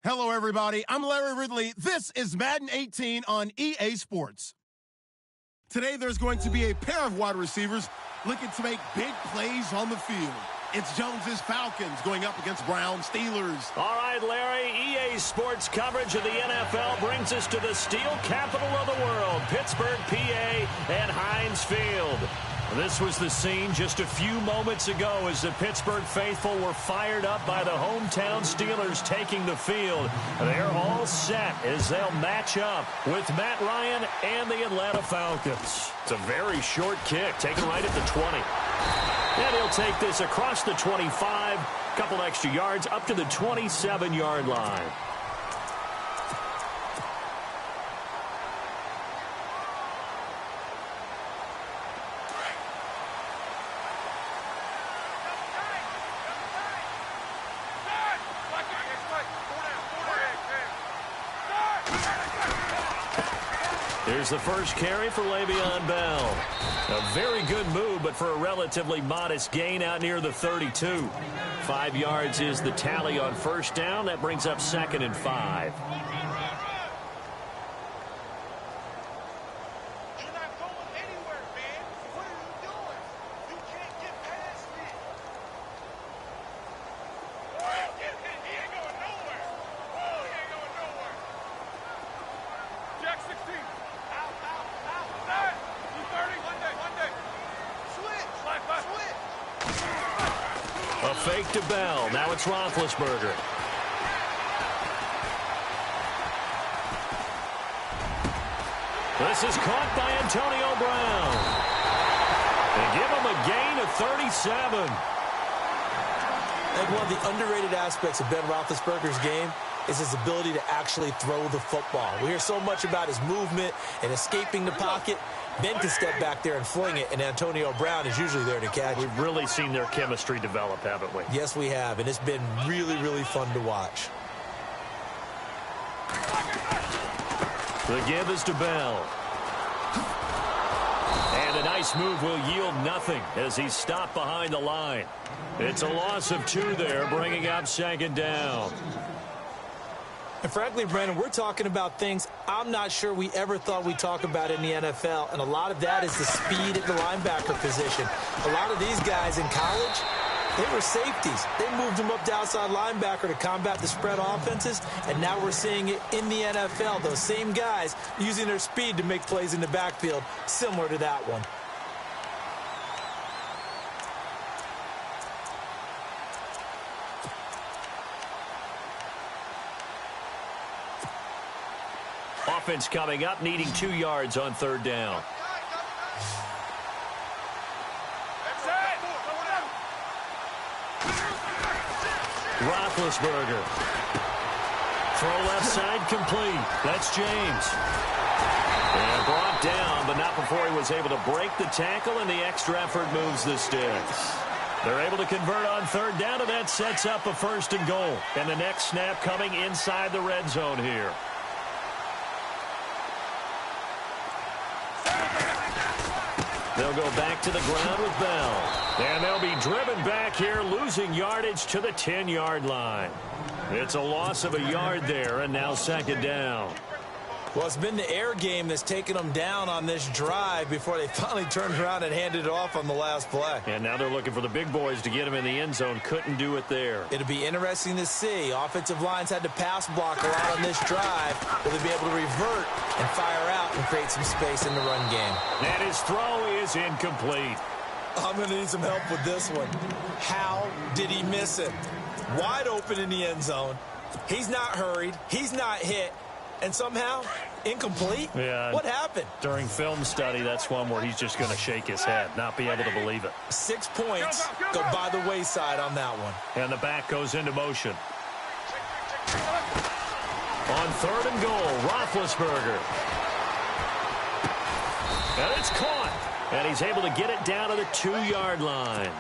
Hello, everybody. I'm Larry Ridley. This is Madden 18 on EA Sports. Today, there's going to be a pair of wide receivers looking to make big plays on the field. It's Jones's Falcons going up against Brown Steelers. All right, Larry, EA Sports coverage of the NFL brings us to the steel capital of the world, Pittsburgh, PA, and Heinz Field. This was the scene just a few moments ago as the Pittsburgh faithful were fired up by the hometown Steelers taking the field. They're all set as they'll match up with Matt Ryan and the Atlanta Falcons. It's a very short kick, taken right at the 20. And he'll take this across the 25, couple extra yards up to the 27-yard line. Here's the first carry for Le'Veon Bell. A very good move, but for a relatively modest gain out near the 32. 5 yards is the tally on first down. That brings up 2nd and 5. A fake to Bell. Now it's Roethlisberger. This is caught by Antonio Brown. They give him a gain of 37. And one of the underrated aspects of Ben Roethlisberger's game is his ability to actually throw the football. We hear so much about his movement and escaping the pocket. Ben can step back there and fling it, and Antonio Brown is usually there to catch. We've really seen their chemistry develop, haven't we? Yes, we have, and it's been really, really fun to watch. The give is to Bell. And a nice move will yield nothing as he's stopped behind the line. It's a loss of 2 there, bringing up 2nd down. And frankly, Brandon, we're talking about things I'm not sure we ever thought we'd talk about in the NFL, and a lot of that is the speed at the linebacker position. A lot of these guys in college, they were safeties. They moved them up to outside linebacker to combat the spread offenses, and now we're seeing it in the NFL. Those same guys using their speed to make plays in the backfield, similar to that one. Offense coming up, needing 2 yards on 3rd down. Roethlisberger. Throw left side complete. That's James. And brought down, but not before he was able to break the tackle, and the extra effort moves the sticks. They're able to convert on 3rd down, and that sets up a 1st and goal. And the next snap coming inside the red zone here. They'll go back to the ground with Bell. And they'll be driven back here, losing yardage to the 10-yard line. It's a loss of a yard there, and now 2nd down. Well, it's been the air game that's taken them down on this drive before they finally turned around and handed it off on the last play. And now they're looking for the big boys to get him in the end zone. Couldn't do it there. It'll be interesting to see. Offensive lines had to pass block a lot on this drive. Will they be able to revert and fire out and create some space in the run game? And his throw is incomplete. I'm going to need some help with this one. How did he miss it? Wide open in the end zone. He's not hurried. He's not hit. And somehow, incomplete? Yeah. What happened? During film study, that's one where he's just going to shake his head, not be able to believe it. 6 points go by the wayside on that one. And the back goes into motion. On 3rd and goal, Roethlisberger. And it's caught. And he's able to get it down to the 2-yard line.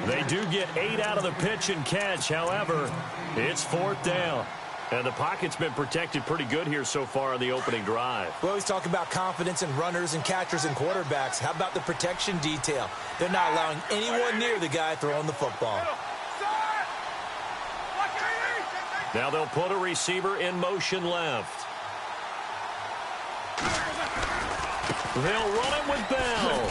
They do get 8 out of the pitch and catch. However, it's 4th down. And the pocket's been protected pretty good here so far on the opening drive. We always talk about confidence in runners and catchers and quarterbacks. How about the protection detail? They're not allowing anyone near the guy throwing the football. Now they'll put a receiver in motion left. They'll run him with Bell.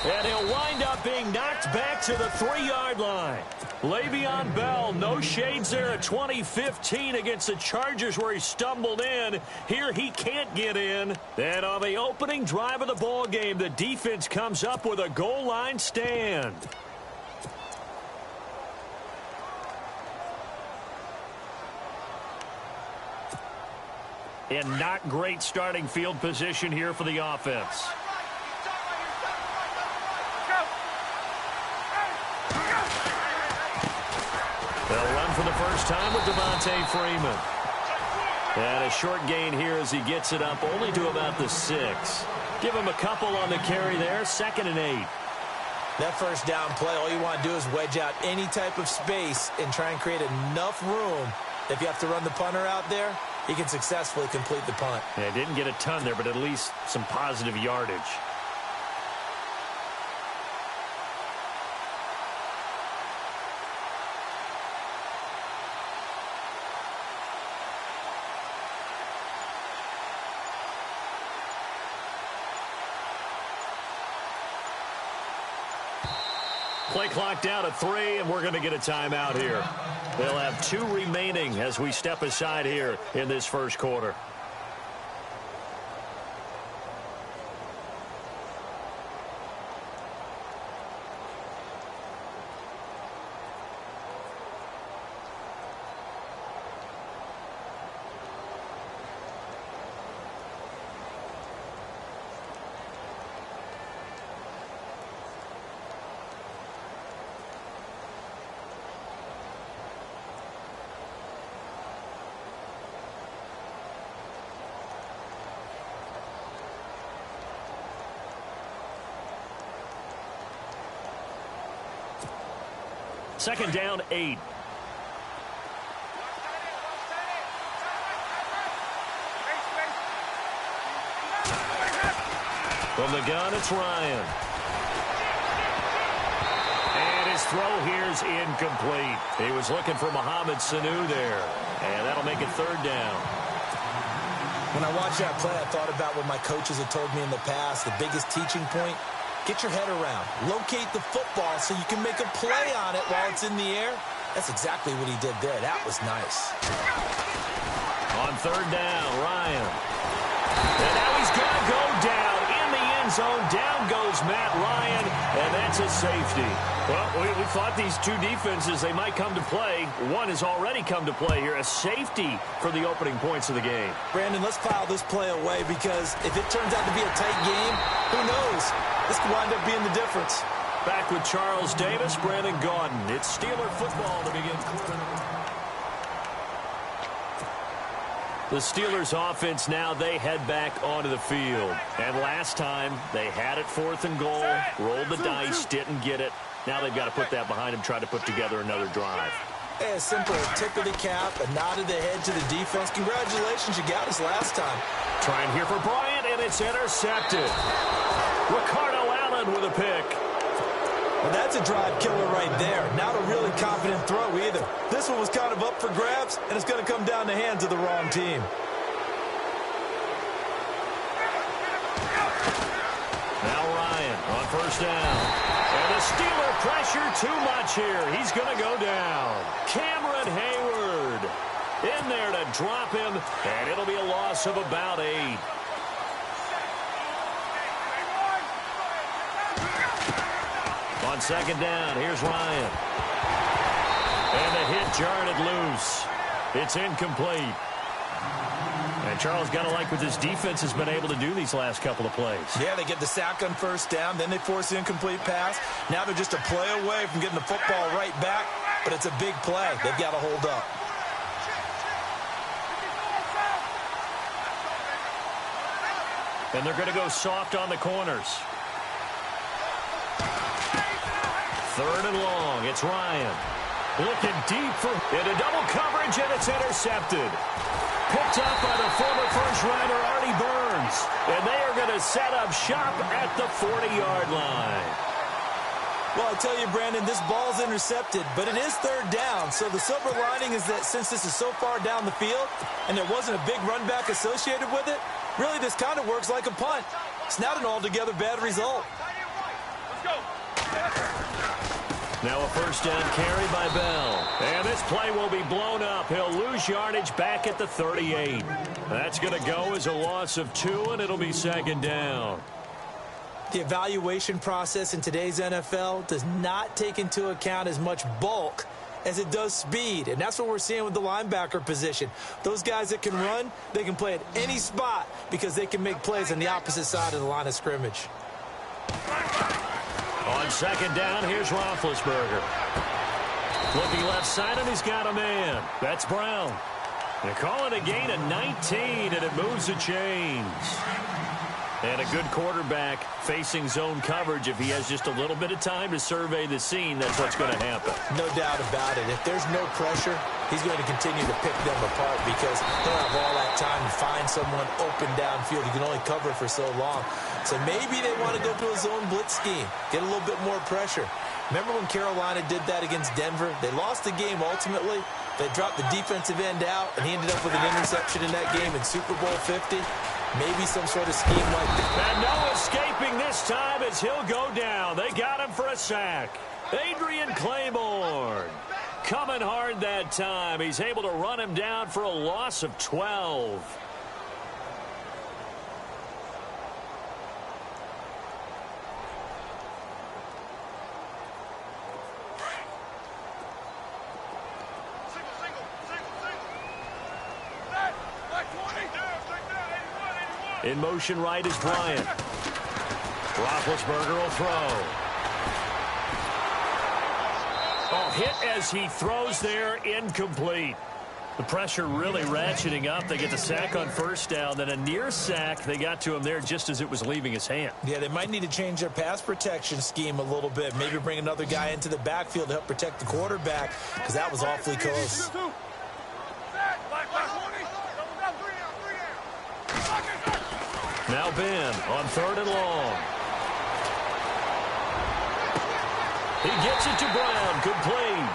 And he'll wind up being knocked back to the 3-yard line. Le'Veon Bell, no shades there at 2015 against the Chargers where he stumbled in. Here he can't get in. And on the opening drive of the ball game, the defense comes up with a goal line stand. And not great starting field position here for the offense. They'll run for the first time with Devontae Freeman. And a short gain here as he gets it up only to about the 6. Give him a couple on the carry there, 2nd and 8. That first down play, all you want to do is wedge out any type of space and try and create enough room. If you have to run the punter out there, he can successfully complete the punt. Yeah, didn't get a ton there, but at least some positive yardage. Play clock down at 3, and we're going to get a timeout here. They'll have 2 remaining as we step aside here in this first quarter. Second down, 8. From the gun, it's Ryan. And his throw here is incomplete. He was looking for Mohamed Sanu there. And that'll make it 3rd down. When I watched that play, I thought about what my coaches had told me in the past. The biggest teaching point, get your head around. Locate the football so you can make a play on it while it's in the air. That's exactly what he did there. That was nice. On 3rd down, Ryan. And now he's going to go down in the end zone. Down goes Matt Ryan, and that's a safety. Well, we thought these 2 defenses, they might come to play. One has already come to play here. A safety for the opening points of the game. Brandon, let's file this play away because if it turns out to be a tight game, who knows? This could wind up being the difference. Back with Charles Davis, Brandon Gaudin. It's Steeler football to begin quarter. The Steelers offense now, they head back onto the field. And last time, they had it 4th and goal, rolled the dice, didn't get it. Now they've got to put that behind them, try to put together another drive. Hey, a simple tip of the cap, a nod of the head to the defense. Congratulations, you got us last time. Trying here for Bryant, and it's intercepted. Ricardo Allen with a pick. Well, that's a drive killer right there. Not a really confident throw either. This one was kind of up for grabs, and it's going to come down the hands of the wrong team. Now Ryan on 1st down. And the Steeler pressure too much here. He's going to go down. Cameron Hayward in there to drop him, and it'll be a loss of about 8. On 2nd down, here's Ryan. And the hit jarred it loose. It's incomplete. And Charles, got to like what this defense has been able to do these last couple of plays. Yeah, they get the sack on 1st down, then they force the incomplete pass. Now they're just a play away from getting the football right back, but it's a big play. They've got to hold up. And they're going to go soft on the corners. 3rd and long. It's Ryan. Looking deep for into double coverage, and it's intercepted. Picked up by the former first-rounder Artie Burns. And they are going to set up shop at the 40-yard line. Well, I tell you, Brandon, this ball's intercepted, but it is third down. So the silver lining is that since this is so far down the field and there wasn't a big run back associated with it, really this kind of works like a punt. It's not an altogether bad result. Now a first down carry by Bell. And this play will be blown up. He'll lose yardage back at the 38. That's going to go as a loss of 2, and it'll be second down. The evaluation process in today's NFL does not take into account as much bulk as it does speed, and that's what we're seeing with the linebacker position. Those guys that can run, they can play at any spot because they can make plays on the opposite side of the line of scrimmage. On second down, here's Roethlisberger. Looking left side, and he's got a man. That's Brown. They call it a gain of 19, and it moves the chains. And a good quarterback facing zone coverage. If he has just a little bit of time to survey the scene, that's what's going to happen. No doubt about it. If there's no pressure, he's going to continue to pick them apart because he'll have all that time to find someone open downfield. You can only cover for so long. So maybe they want to go to a zone blitz scheme, get a little bit more pressure. Remember when Carolina did that against Denver? They lost the game ultimately. They dropped the defensive end out, and he ended up with an interception in that game in Super Bowl 50. Maybe some sort of scheme like that. And no escaping this time as he'll go down. They got him for a sack. Adrian Claiborne coming hard that time. He's able to run him down for a loss of 12. In motion right is Bryant. Roethlisberger will throw. Oh, hit as he throws there, incomplete. The pressure really ratcheting up. They get the sack on first down, then a near sack. They got to him there just as it was leaving his hand. Yeah, they might need to change their pass protection scheme a little bit. Maybe bring another guy into the backfield to help protect the quarterback because that was awfully close. Now Ben on third and long. He gets it to Brown, complete.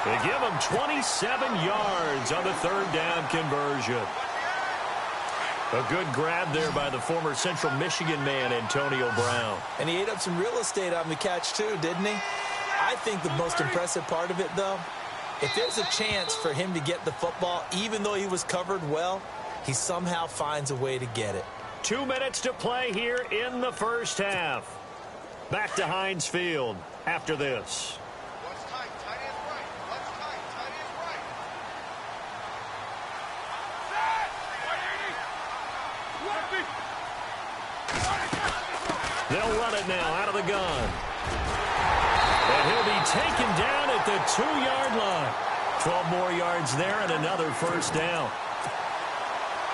They give him 27 yards on the third down conversion. A good grab there by the former Central Michigan man, Antonio Brown. And he ate up some real estate on the catch too, didn't he? I think the most impressive part of it, though, if there's a chance for him to get the football, even though he was covered well, he somehow finds a way to get it. 2 minutes to play here in the first half. Back to Heinz Field after this. They'll run it now out of the gun. And he'll be taken down at the 2-yard line. 12 more yards there and another first down.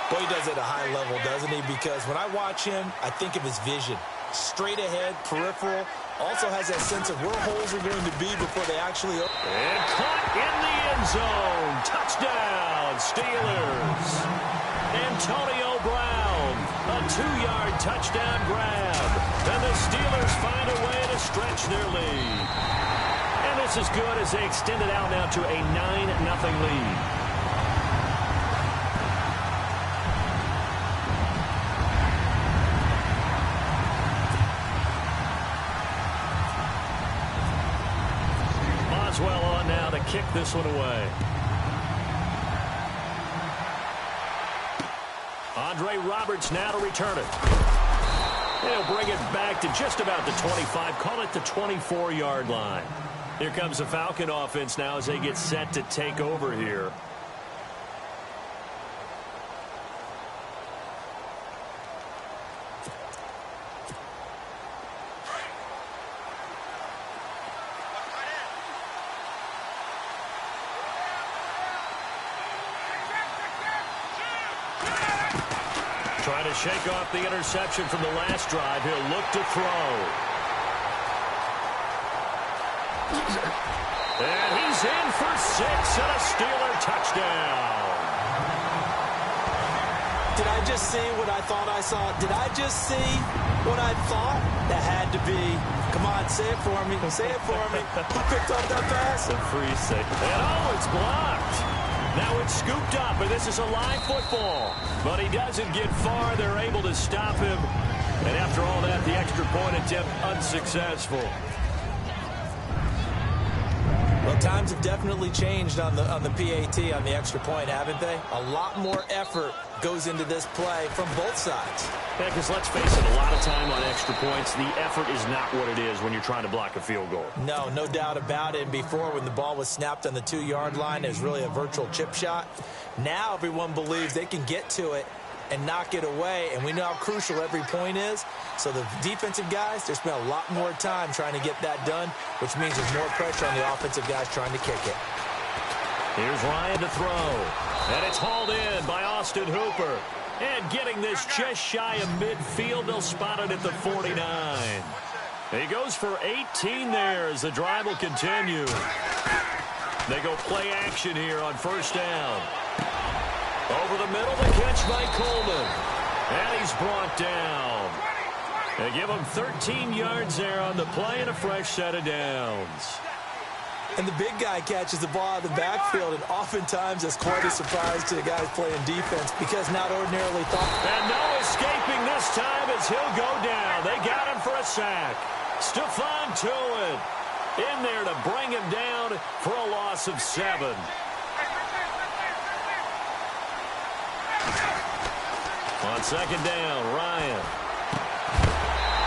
Boy, he does it at a high level, doesn't he? Because when I watch him, I think of his vision. Straight ahead, peripheral. Also has that sense of where holes are going to be before they actually open. And caught in the end zone. Touchdown, Steelers. Antonio Brown, a 2-yard touchdown grab. And the Steelers find a way to stretch their lead. And this is good as they extend it out now to a 9-0 lead. Well on now to kick this one away. Andre Roberts now to return it. He'll bring it back to just about the 25, call it the 24-yard line. Here comes the Falcon offense now as they get set to take over here. Trying to shake off the interception from the last drive. He'll look to throw. And he's in for 6 and a Steeler touchdown. Did I just see what I thought I saw? Did I just see what I thought? That had to be. Come on, say it for me. Say it for me. Who picked up that pass? A free save. And it's blocked. Now it's scooped up, and this is a live football. But he doesn't get far. They're able to stop him. And after all that, the extra point attempt unsuccessful. Well, times have definitely changed on the PAT, on the extra point, haven't they? A lot more effort goes into this play from both sides. Yeah, because let's face it, a lot of time on extra points, the effort is not what it is when you're trying to block a field goal. No doubt about it. And before, when the ball was snapped on the 2-yard line, it was really a virtual chip shot. Now everyone believes they can get to it and knock it away, and we know how crucial every point is. So the defensive guys, they spend a lot more time trying to get that done, which means there's more pressure on the offensive guys trying to kick it. Here's Ryan to throw, and it's hauled in by Austin Hooper. And getting this just shy of midfield, they'll spot it at the 49. He goes for 18 there as the drive will continue. They go play action here on first down. Over the middle, the catch by Coleman. And he's brought down. They give him 13 yards there on the play and a fresh set of downs. And the big guy catches the ball out of the backfield, and oftentimes that's quite a surprise to the guys playing defense because not ordinarily thought. And no escaping this time as he'll go down. They got him for a sack. Stephon Tuitt in there to bring him down for a loss of 7. On second down, Ryan.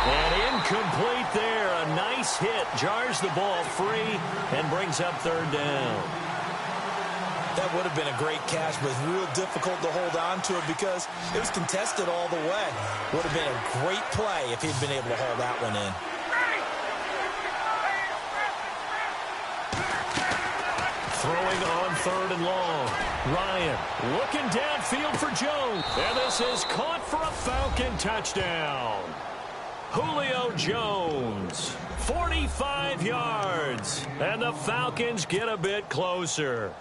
And incomplete there. A nice hit. Jars the ball free and brings up third down. That would have been a great catch, but it's real difficult to hold on to it because it was contested all the way. Would have been a great play if he'd been able to hold that one in. Throwing on third and long. Ryan looking downfield for Jones. And this is caught for a Falcon touchdown. Julio Jones, 45 yards. And the Falcons get a bit closer.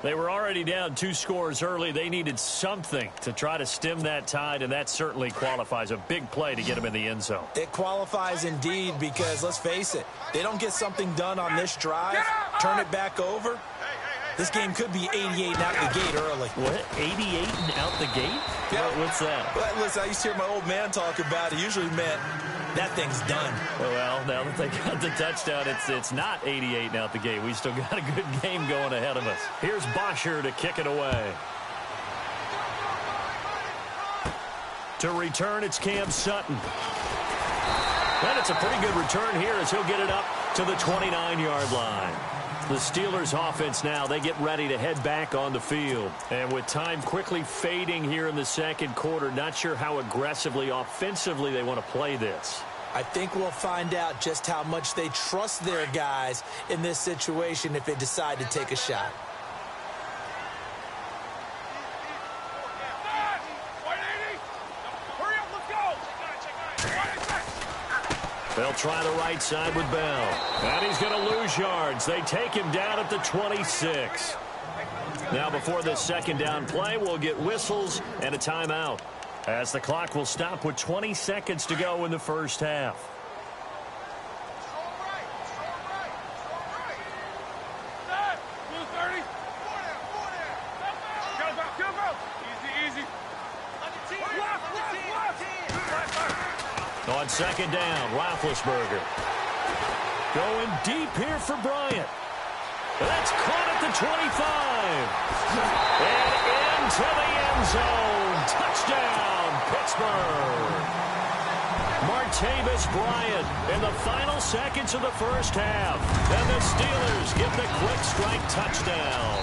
They were already down 2 scores early. They needed something to try to stem that tide, and that certainly qualifies. A big play to get them in the end zone. It qualifies indeed because, let's face it, they don't get something done on this drive, turn it back over. This game could be 88 and out the gate early. What? 88 and out the gate? Yeah. What's that? Well, listen, I used to hear my old man talk about it. Usually meant that thing's done. Well, now that they got the touchdown, it's not 88 and out the gate. We still got a good game going ahead of us. Here's Bosher to kick it away. To return, it's Cam Sutton. And it's a pretty good return here as he'll get it up to the 29-yard line. The Steelers offense now, they get ready to head back on the field. And with time quickly fading here in the second quarter, not sure how aggressively, offensively they want to play this. I think we'll find out just how much they trust their guys in this situation if they decide to take a shot. They'll try the right side with Bell. And he's going to lose yards. They take him down at the 26. Now before this second down play, we'll get whistles and a timeout, as the clock will stop with 20 seconds to go in the first half. On second down, Roethlisberger. Going deep here for Bryant. That's caught at the 25. And into the end zone. Touchdown, Pittsburgh. Martavis Bryant in the final seconds of the first half. And the Steelers get the quick strike touchdown.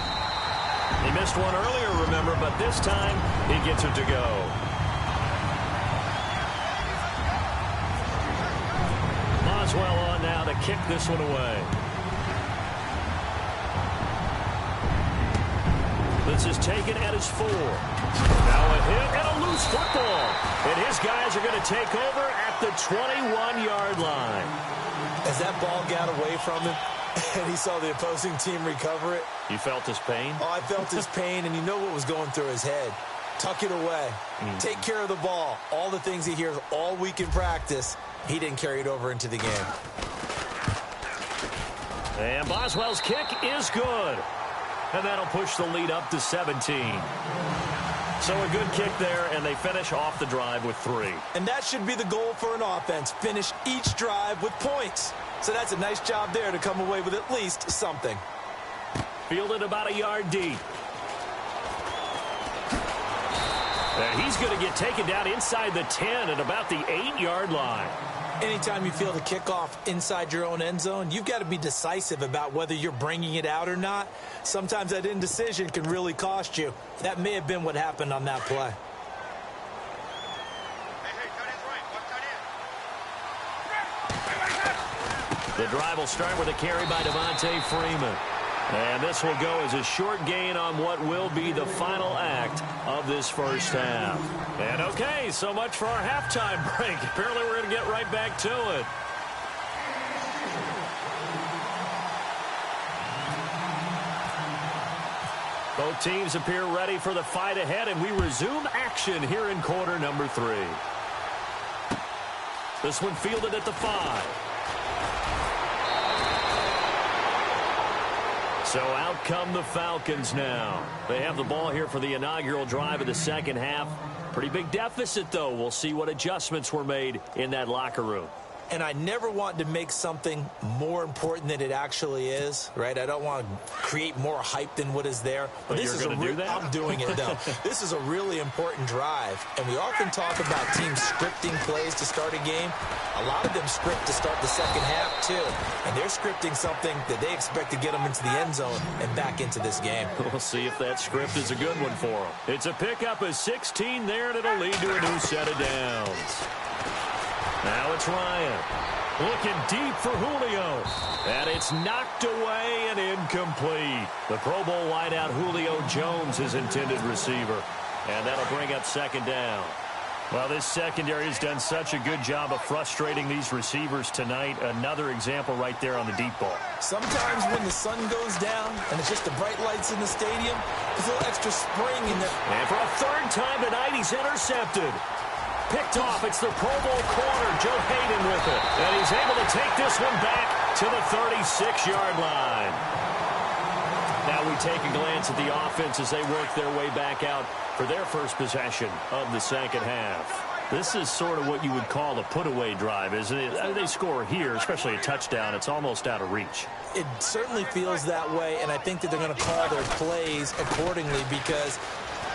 He missed one earlier, remember, but this time he gets it to go. Boswell on now to kick this one away. This is taken at his 4. Now a hit and a loose football. And his guys are going to take over at the 21-yard line. As that ball got away from him and he saw the opposing team recover it. You felt his pain? Oh, I felt his pain, and you know what was going through his head. tuck it away, take care of the ball. All the things he hears all week in practice, he didn't carry it over into the game. And Boswell's kick is good. And that'll push the lead up to 17. So a good kick there, and they finish off the drive with 3. And that should be the goal for an offense, finish each drive with points. So that's a nice job there to come away with at least something. Fielded about a yard deep. And he's going to get taken down inside the 10 at about the 8-yard line. Anytime you field a kickoff inside your own end zone, you've got to be decisive about whether you're bringing it out or not. Sometimes that indecision can really cost you. That may have been what happened on that play. The drive will start with a carry by Devontae Freeman. And this will go as a short gain on what will be the final act of this first half. And okay, so much for our halftime break. Apparently we're going to get right back to it. Both teams appear ready for the fight ahead, and we resume action here in quarter number 3. This one fielded at the 5. So out come the Falcons now. They have the ball here for the inaugural drive of the second half. Pretty big deficit, though. We'll see what adjustments were made in that locker room. And I never want to make something more important than it actually is, right? I don't want to create more hype than what is there. But this is going to do that? I'm doing it, though. This is a really important drive. And we often talk about teams scripting plays to start a game. A lot of them script to start the second half, too. And they're scripting something that they expect to get them into the end zone and back into this game. We'll see if that script is a good one for them. It's a pickup of 16 there, and it'll lead to a new set of downs. Now it's Ryan. Looking deep for Julio. And it's knocked away and incomplete. The Pro Bowl wideout Julio Jones, his intended receiver. And that'll bring up second down. Well, this secondary has done such a good job of frustrating these receivers tonight. Another example right there on the deep ball. Sometimes when the sun goes down and it's just the bright lights in the stadium, there's a little extra spring in there. And for a third time tonight, he's intercepted. Picked off. It's the Pro Bowl corner, Joe Hayden with it. And he's able to take this one back to the 36-yard line. Now we take a glance at the offense as they work their way back out for their first possession of the second half. This is sort of what you would call a put-away drive, isn't it? They score here, especially a touchdown. It's almost out of reach. It certainly feels that way, and I think that they're going to call their plays accordingly because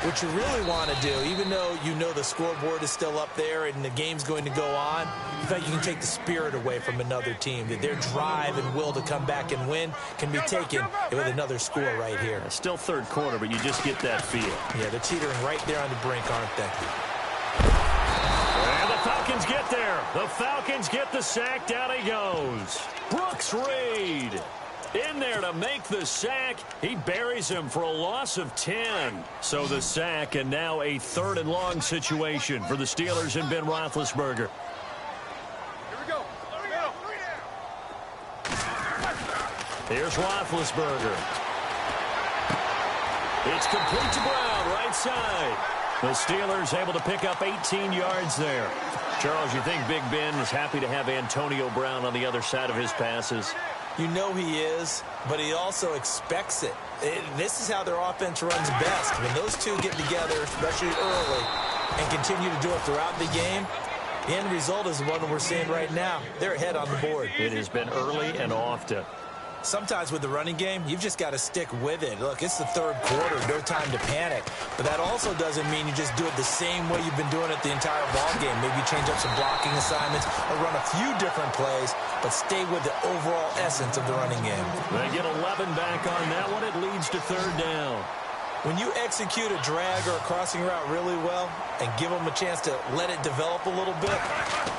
what you really want to do, even though you know the scoreboard is still up there and the game's going to go on, in fact, you can take the spirit away from another team. That their drive and will to come back and win can be taken with another score right here. Still third quarter, but you just get that feel. Yeah, they're teetering right there on the brink, aren't they? And the Falcons get there. The Falcons get the sack. Down he goes. Brooks Reed in there to make the sack. He buries him for a loss of 10. So the sack, and now a third and long situation for the Steelers and Ben Roethlisberger. Here we go. Here's Roethlisberger. It's complete to Brown, right side. The Steelers able to pick up 18 yards there. Charles, you think Big Ben is happy to have Antonio Brown on the other side of his passes? You know he is, but he also expects it. This is how their offense runs best. When those two get together, especially early, and continue to do it throughout the game, the end result is the one we're seeing right now. They're ahead on the board. It has been early and often. Sometimes with the running game, you've just got to stick with it. Look, it's the third quarter, no time to panic. But that also doesn't mean you just do it the same way you've been doing it the entire ball game. Maybe change up some blocking assignments or run a few different plays, but stay with the overall essence of the running game. They get 11 back on that one. It leads to third down. When you execute a drag or a crossing route really well and give them a chance to let it develop a little bit,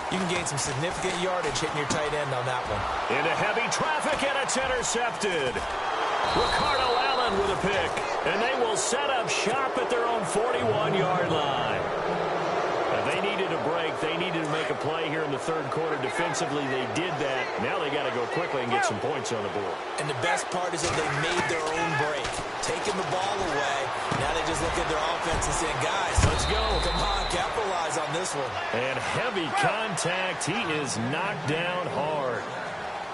you can gain some significant yardage hitting your tight end on that one. Into heavy traffic, and it's intercepted. Ricardo Allen with a pick, and they will set up shop at their own 41-yard line. And they needed a break if they needed to make a play here in the third quarter defensively, they did that. Now they got to go quickly and get some points on the board. And the best part is that they made their own break, taking the ball away. Now they just look at their offense and say, guys, let's go. Come on, capitalize on this one. And heavy contact. He is knocked down hard.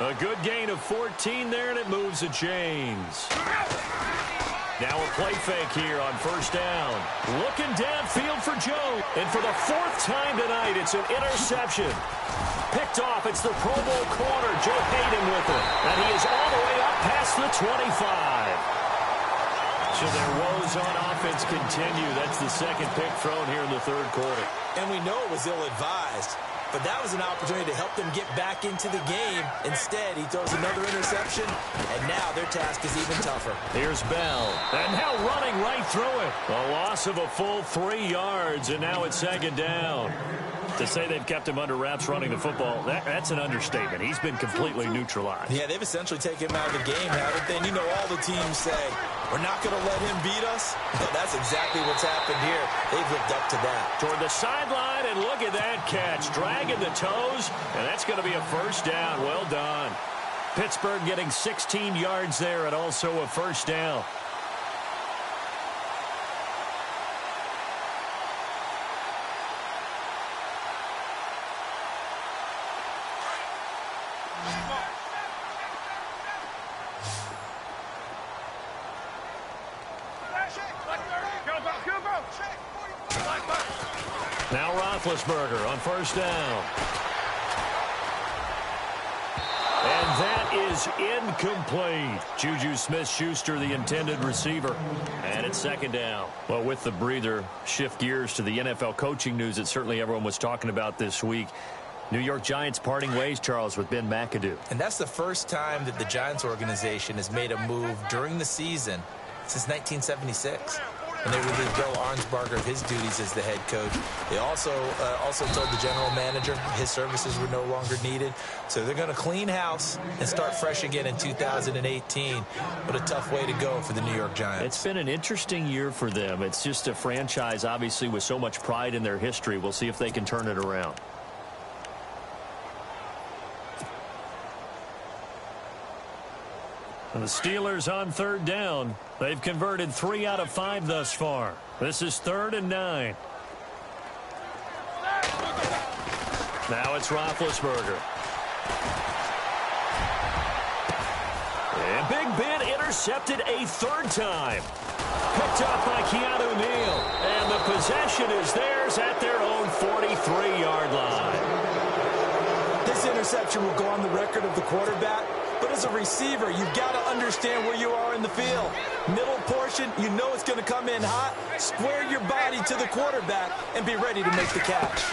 A good gain of 14 there, and it moves the chains. Now a play fake here on first down. Looking downfield for Joe. And for the fourth time tonight, it's an interception. Picked off. It's the Pro Bowl corner, Joe Hayden, with it. And he is all the way up past the 25. So their woes on offense continue. That's the second pick thrown here in the third quarter. And we know it was ill-advised. But that was an opportunity to help them get back into the game. Instead, he throws another interception, and now their task is even tougher. Here's Bell, and now running right through it. A loss of a full 3 yards, and now it's second down. To say they've kept him under wraps running the football, that's an understatement. He's been completely neutralized. Yeah, they've essentially taken him out of the game, haven't they? And you know all the teams say, we're not going to let him beat us. Well, that's exactly what's happened here. They've lived up to that. Toward the sideline, and look at that catch. Dragging the toes, and that's going to be a first down. Well done. Pittsburgh getting 16 yards there and also a first down. Now Roethlisberger on first down. And that is incomplete. Juju Smith-Schuster, the intended receiver. And it's second down. Well, with the breather, shift gears to the NFL coaching news that certainly everyone was talking about this week. New York Giants parting ways, Charles, with Ben McAdoo. And that's the first time that the Giants organization has made a move during the season since 1976. When they relieved Bill Arnsparger of his duties as the head coach. They also told the general manager his services were no longer needed. So they're going to clean house and start fresh again in 2018. What a tough way to go for the New York Giants. It's been an interesting year for them. It's just a franchise, obviously, with so much pride in their history. We'll see if they can turn it around. And the Steelers on third down. They've converted 3 out of 5 thus far. This is 3rd and 9. Now it's Roethlisberger. And Big Ben intercepted a 3rd time. Picked up by Keanu Neal. And the possession is theirs at their own 43-yard line. This interception will go on the record of the quarterback. But as a receiver, you've got to understand where you are in the field. Middle portion, you know it's going to come in hot. Square your body to the quarterback and be ready to make the catch.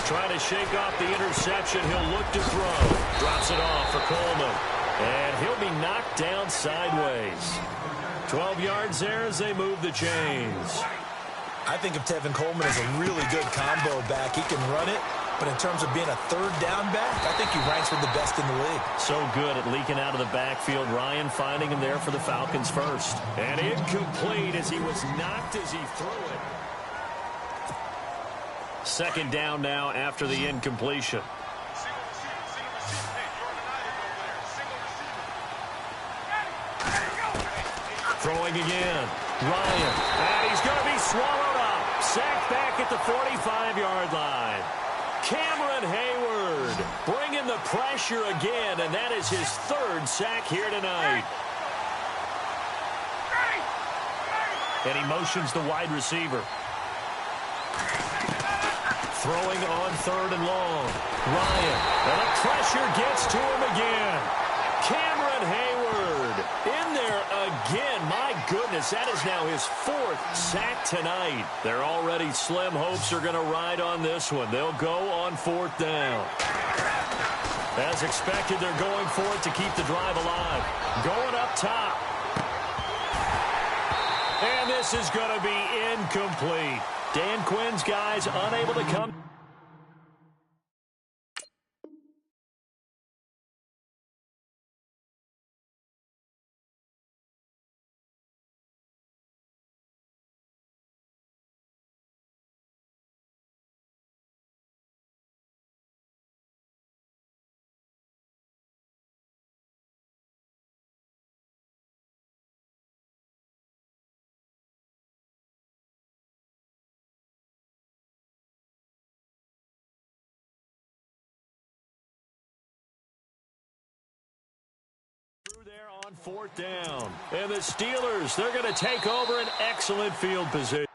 Trying to shake off the interception. He'll look to throw. Drops it off for Coleman. And he'll be knocked down sideways. 12 yards there as they move the chains. I think of Tevin Coleman as a really good combo back. He can run it. But in terms of being a third down back, I think he ranks with the best in the league. So good at leaking out of the backfield. Ryan finding him there for the Falcons first. And incomplete as he was knocked as he threw it. Second down now after the incompletion. Throwing again. Ryan. And he's going to be swallowed up. Sacked back at the 45-yard line. Cameron Hayward bringing the pressure again, and that is his 3rd sack here tonight. And he motions the wide receiver. Throwing on 3rd and long. Ryan, and the pressure gets to him again. Cameron Hayward in there again. My goodness, that is now his 4th sack tonight. Their already slim hopes are going to ride on this one. They'll go on 4th down. As expected, they're going for it to keep the drive alive. Going up top. And this is going to be incomplete. Dan Quinn's guys unable to come. On fourth down. And the Steelers, they're going to take over an excellent field position.